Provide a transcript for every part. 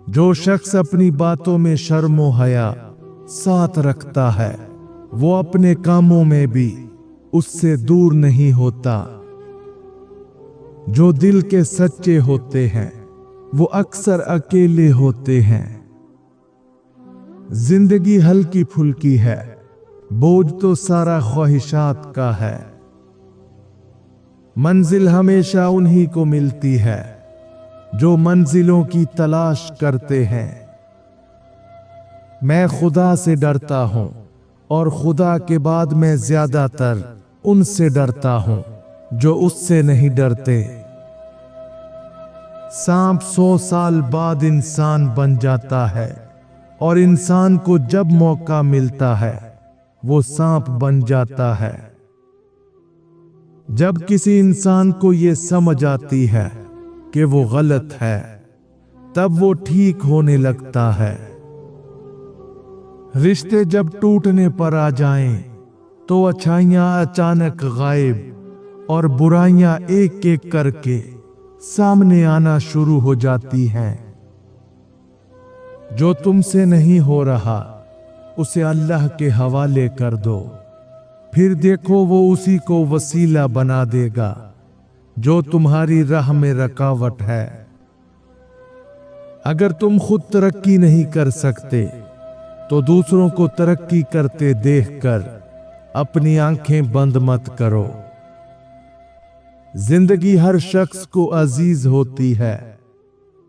जो शख्स अपनी बातों में शर्मो हया साथ रखता है, वो अपने कामों में भी उससे दूर नहीं होता। जो दिल के सच्चे होते हैं वो अक्सर अकेले होते हैं। जिंदगी हल्की फुल्की है, बोझ तो सारा ख्वाहिशात का है। मंजिल हमेशा उन्हीं को मिलती है जो मंजिलों की तलाश करते हैं। मैं खुदा से डरता हूं और खुदा के बाद मैं ज्यादातर उनसे डरता हूं जो उससे नहीं डरते। सांप 100 साल बाद इंसान बन जाता है और इंसान को जब मौका मिलता है वो सांप बन जाता है। जब किसी इंसान को ये समझ आती है कि वो गलत है, तब वो ठीक होने लगता है। रिश्ते जब टूटने पर आ जाएं, तो अच्छाइयां अचानक गायब और बुराइयां एक एक करके सामने आना शुरू हो जाती हैं। जो तुमसे नहीं हो रहा उसे अल्लाह के हवाले कर दो, फिर देखो वो उसी को वसीला बना देगा जो तुम्हारी राह में रुकावट है। अगर तुम खुद तरक्की नहीं कर सकते तो दूसरों को तरक्की करते देखकर अपनी आंखें बंद मत करो। जिंदगी हर शख्स को अजीज होती है,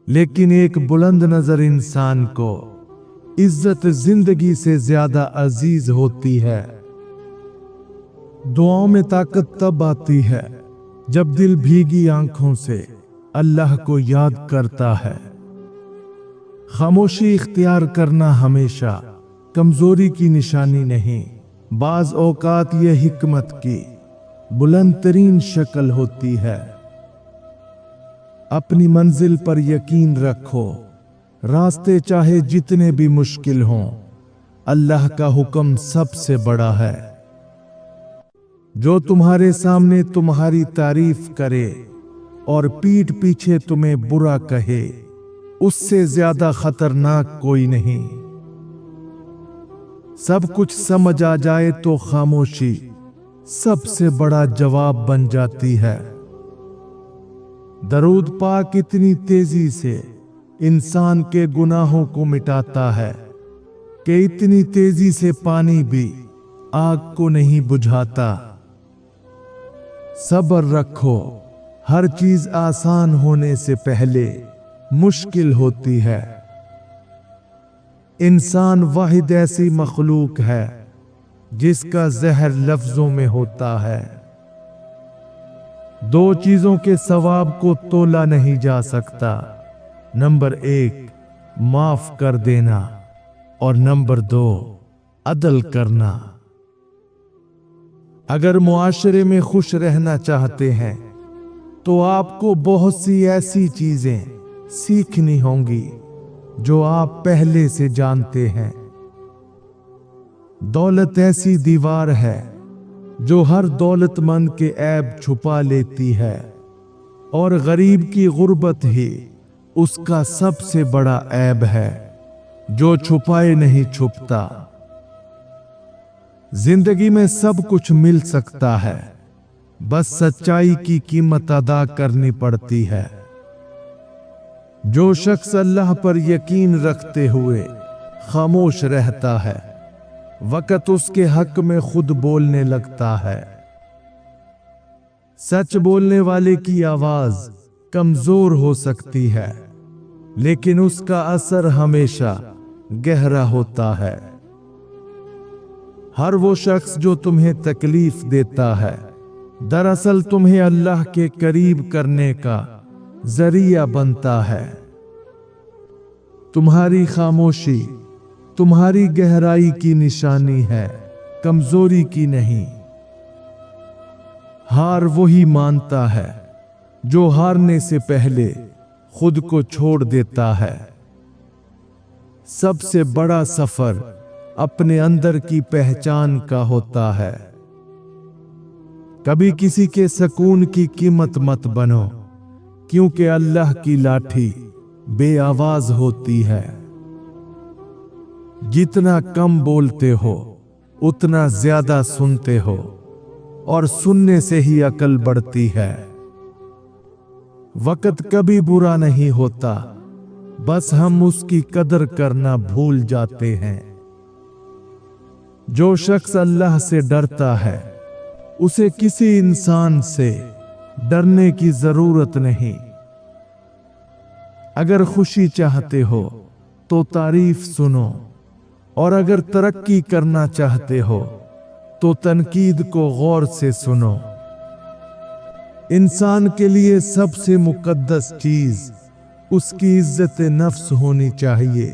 लेकिन एक बुलंद नजर इंसान को इज्जत जिंदगी से ज्यादा अजीज होती है। दुआओं में ताकत तब आती है जब दिल भीगी आंखों से अल्लाह को याद करता है। खामोशी इख्तियार करना हमेशा कमजोरी की निशानी नहीं, बाज औकात ये हिकमत की बुलंद तरीन शक्ल होती है। अपनी मंजिल पर यकीन रखो, रास्ते चाहे जितने भी मुश्किल हों, अल्लाह का हुक्म सबसे बड़ा है। जो तुम्हारे सामने तुम्हारी तारीफ करे और पीठ पीछे तुम्हें बुरा कहे, उससे ज्यादा खतरनाक कोई नहीं। सब कुछ समझ आ जाए तो खामोशी सबसे बड़ा जवाब बन जाती है। दरूद पाक इतनी तेजी से इंसान के गुनाहों को मिटाता है कि इतनी तेजी से पानी भी आग को नहीं बुझाता। सब्र रखो, हर चीज आसान होने से पहले मुश्किल होती है। इंसान वाहिद ऐसी मखलूक है जिसका जहर लफ्जों में होता है। दो चीजों के सवाब को तोला नहीं जा सकता। नंबर 1 माफ कर देना और नंबर 2 अदल करना। अगर मुआशरे में खुश रहना चाहते हैं तो आपको बहुत सी ऐसी चीजें सीखनी होंगी जो आप पहले से जानते हैं। दौलत ऐसी दीवार है जो हर दौलतमंद के ऐब छुपा लेती है और गरीब की गुर्बत ही उसका सबसे बड़ा ऐब है जो छुपाए नहीं छुपता। जिंदगी में सब कुछ मिल सकता है, बस सच्चाई की कीमत अदा करनी पड़ती है। जो शख्स अल्लाह पर यकीन रखते हुए खामोश रहता है, वक़्त उसके हक में खुद बोलने लगता है। सच बोलने वाले की आवाज कमजोर हो सकती है, लेकिन उसका असर हमेशा गहरा होता है। हर वो शख्स जो तुम्हें तकलीफ देता है, दरअसल तुम्हें अल्लाह के करीब करने का जरिया बनता है। तुम्हारी खामोशी तुम्हारी गहराई की निशानी है, कमजोरी की नहीं। हार वही मानता है जो हारने से पहले खुद को छोड़ देता है। सबसे बड़ा सफर अपने अंदर की पहचान का होता है। कभी किसी के सुकून की कीमत मत बनो, क्योंकि अल्लाह की लाठी बे आवाज होती है। जितना कम बोलते हो उतना ज्यादा सुनते हो, और सुनने से ही अकल बढ़ती है। वक्त कभी बुरा नहीं होता, बस हम उसकी कदर करना भूल जाते हैं। जो शख्स अल्लाह से डरता है उसे किसी इंसान से डरने की जरूरत नहीं। अगर खुशी चाहते हो तो तारीफ सुनो, और अगर तरक्की करना चाहते हो तो तनकीद को गौर से सुनो। इंसान के लिए सबसे मुकद्दस चीज उसकी इज्जत नफ्स होनी चाहिए,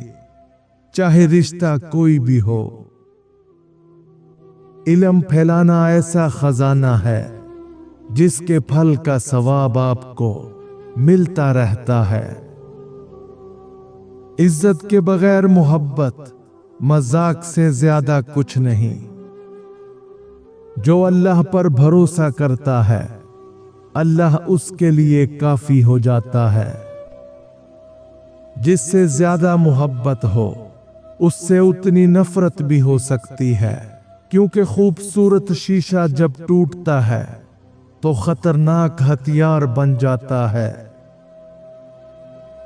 चाहे रिश्ता कोई भी हो। इल्म फैलाना ऐसा खजाना है जिसके फल का सवाब आपको मिलता रहता है। इज्जत के बगैर मोहब्बत मजाक से ज्यादा कुछ नहीं। जो अल्लाह पर भरोसा करता है अल्लाह उसके लिए काफी हो जाता है। जिससे ज्यादा मोहब्बत हो उससे उतनी नफरत भी हो सकती है, क्योंकि खूबसूरत शीशा जब टूटता है तो खतरनाक हथियार बन जाता है।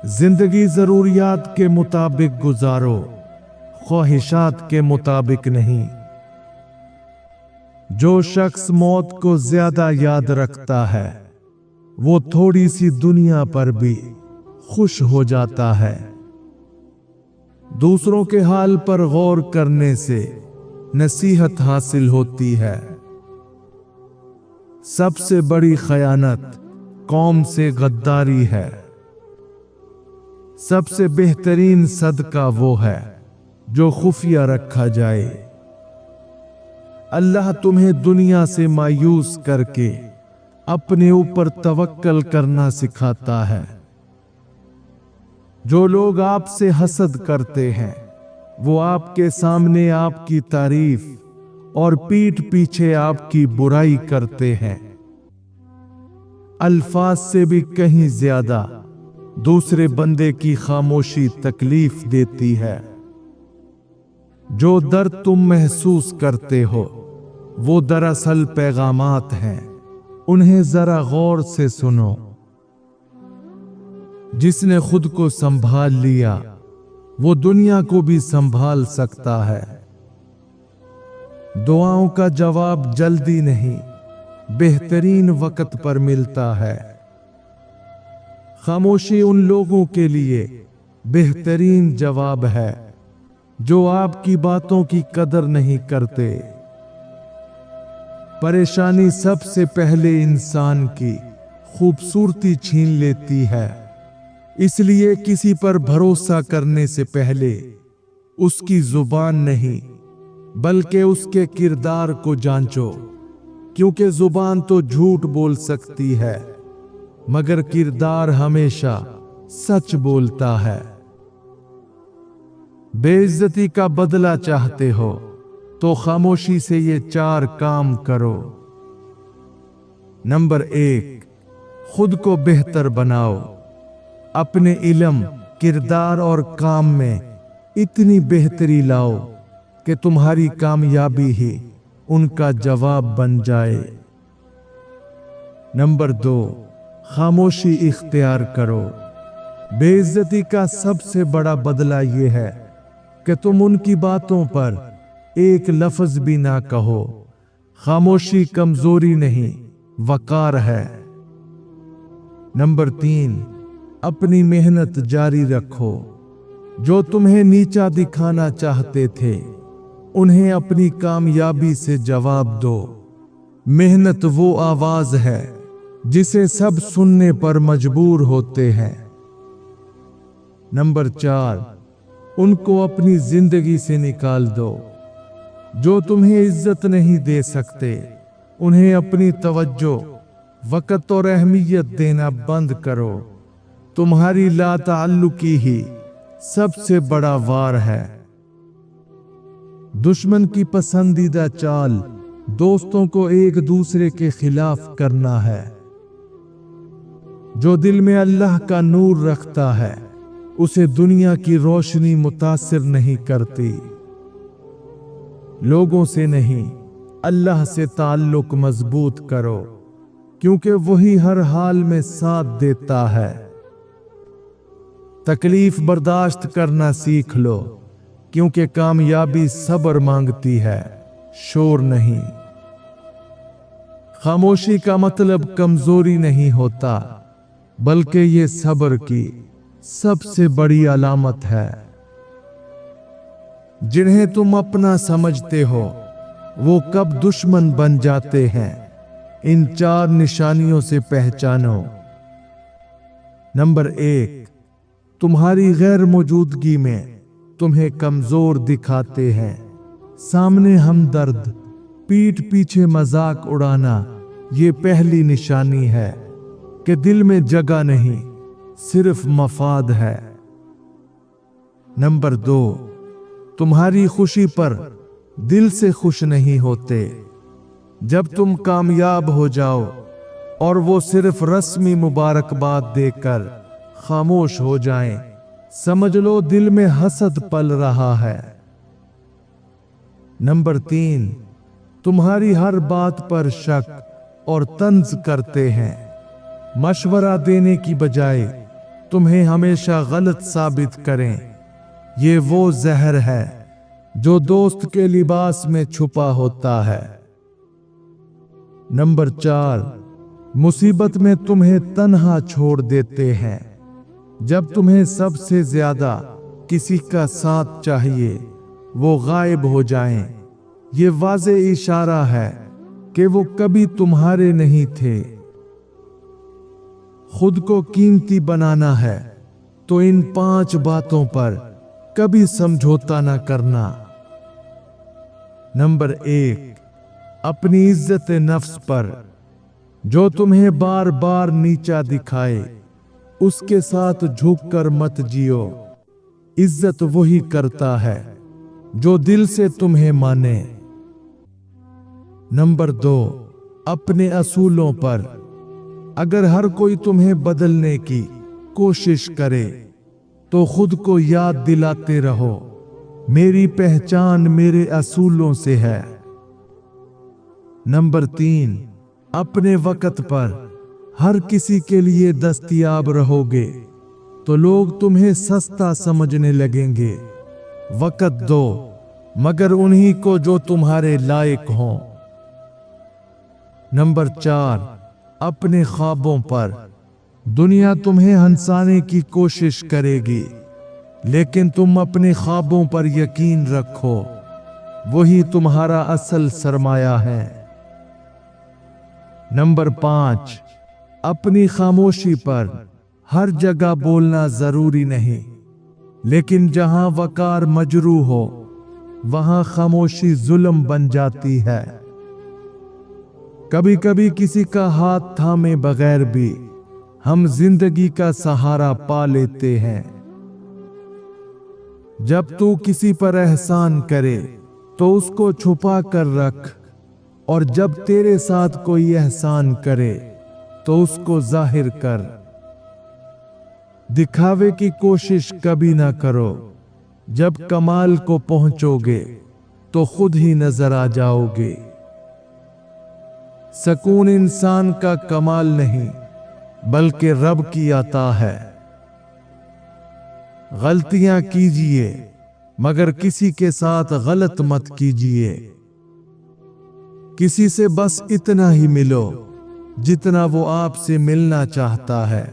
जिंदगी जरूरियात के मुताबिक गुजारो, ख्वाहिशात के मुताबिक नहीं। जो शख्स मौत को ज्यादा याद रखता है वो थोड़ी सी दुनिया पर भी खुश हो जाता है। दूसरों के हाल पर गौर करने से नसीहत हासिल होती है। सबसे बड़ी खयानत कौम से गद्दारी है। सबसे बेहतरीन सदका वो है जो खुफिया रखा जाए। अल्लाह तुम्हें दुनिया से मायूस करके अपने ऊपर तवक्कल करना सिखाता है। जो लोग आपसे हसद करते हैं वो आपके सामने आपकी तारीफ और पीठ पीछे आपकी बुराई करते हैं। अल्फाज से भी कहीं ज्यादा दूसरे बंदे की खामोशी तकलीफ देती है। जो दर्द तुम महसूस करते हो वो दरअसल पैगामात हैं, उन्हें जरा गौर से सुनो। जिसने खुद को संभाल लिया वो दुनिया को भी संभाल सकता है। दुआओं का जवाब जल्दी नहीं, बेहतरीन वक्त पर मिलता है। खामोशी उन लोगों के लिए बेहतरीन जवाब है जो आपकी बातों की कदर नहीं करते। परेशानी सबसे पहले इंसान की खूबसूरती छीन लेती है, इसलिए किसी पर भरोसा करने से पहले उसकी जुबान नहीं बल्कि उसके किरदार को जांचो, क्योंकि जुबान तो झूठ बोल सकती है मगर किरदार हमेशा सच बोलता है। बेइज्जती का बदला चाहते हो तो खामोशी से ये 4 काम करो। नंबर 1, खुद को बेहतर बनाओ। अपने इल्म, किरदार और काम में इतनी बेहतरी लाओ कि तुम्हारी कामयाबी ही उनका जवाब बन जाए। नंबर 2, खामोशी इख्तियार करो। बेइज्जती का सबसे बड़ा बदला यह है कि तुम उनकी बातों पर एक लफ्ज भी ना कहो। खामोशी कमजोरी नहीं, वकार है। नंबर 3, अपनी मेहनत जारी रखो। जो तुम्हें नीचा दिखाना चाहते थे उन्हें अपनी कामयाबी से जवाब दो। मेहनत वो आवाज है जिसे सब सुनने पर मजबूर होते हैं। नंबर 4, उनको अपनी जिंदगी से निकाल दो। जो तुम्हें इज्जत नहीं दे सकते उन्हें अपनी तवज्जो, वक़्त और अहमियत देना बंद करो। तुम्हारी लाताल्लुकी ही सबसे बड़ा वार है। दुश्मन की पसंदीदा चाल दोस्तों को एक दूसरे के खिलाफ करना है। जो दिल में अल्लाह का नूर रखता है उसे दुनिया की रोशनी मुतासिर नहीं करती। लोगों से नहीं, अल्लाह से ताल्लुक मजबूत करो, क्योंकि वही हर हाल में साथ देता है। तकलीफ बर्दाश्त करना सीख लो, क्योंकि कामयाबी सब्र मांगती है, शोर नहीं। खामोशी का मतलब कमजोरी नहीं होता, बल्कि ये सब्र की सबसे बड़ी अलामत है। जिन्हें तुम अपना समझते हो वो कब दुश्मन बन जाते हैं, इन 4 निशानियों से पहचानो। नंबर 1, तुम्हारी गैर मौजूदगी में तुम्हें कमजोर दिखाते हैं। सामने हमदर्द, पीठ पीछे मजाक उड़ाना, ये पहली निशानी है कि दिल में जगह नहीं, सिर्फ मफाद है। नंबर 2, तुम्हारी खुशी पर दिल से खुश नहीं होते। जब तुम कामयाब हो जाओ और वो सिर्फ रस्मी मुबारकबाद देकर खामोश हो जाएं, समझ लो दिल में हसद पल रहा है। नंबर 3, तुम्हारी हर बात पर शक और तंज करते हैं। मशवरा देने की बजाय तुम्हें हमेशा गलत साबित करें। ये वो जहर है जो दोस्त के लिबास में छुपा होता है। नंबर 4, मुसीबत में तुम्हें तन्हा छोड़ देते हैं। जब तुम्हें सबसे ज्यादा किसी का साथ चाहिए, वो गायब हो जाएं, ये वाज़े इशारा है कि वो कभी तुम्हारे नहीं थे। खुद को कीमती बनाना है तो इन 5 बातों पर कभी समझौता ना करना। नंबर 1, अपनी इज्जत नफ्स पर। जो तुम्हें बार बार नीचा दिखाए, उसके साथ झुककर मत जियो। इज्जत वही करता है जो दिल से तुम्हें माने। नंबर 2, अपने असूलों पर। अगर हर कोई तुम्हें बदलने की कोशिश करे तो खुद को याद दिलाते रहो, मेरी पहचान मेरे असूलों से है। नंबर 3, अपने वक्त पर हर किसी के लिए दस्तयाब रहोगे तो लोग तुम्हें सस्ता समझने लगेंगे। वक्त दो, मगर उन्हीं को जो तुम्हारे लायक हों। नंबर 4, अपने ख्वाबों पर। दुनिया तुम्हें हंसाने की कोशिश करेगी, लेकिन तुम अपने ख्वाबों पर यकीन रखो, वही तुम्हारा असल सरमाया है। नंबर 5, अपनी खामोशी पर। हर जगह बोलना जरूरी नहीं, लेकिन जहां वकार मजरू हो वहां खामोशी जुल्म बन जाती है। कभी कभी किसी का हाथ थामे बगैर भी हम जिंदगी का सहारा पा लेते हैं। जब तू किसी पर एहसान करे तो उसको छुपा कर रख, और जब तेरे साथ कोई एहसान करे तो उसको जाहिर कर। दिखावे की कोशिश कभी ना करो। जब कमाल को पहुंचोगे तो खुद ही नजर आ जाओगे। सुकून इंसान का कमाल नहीं, बल्कि रब की अता है। गलतियां कीजिए, मगर किसी के साथ गलत मत कीजिए। किसी से बस इतना ही मिलो जितना वो आपसे मिलना चाहता है।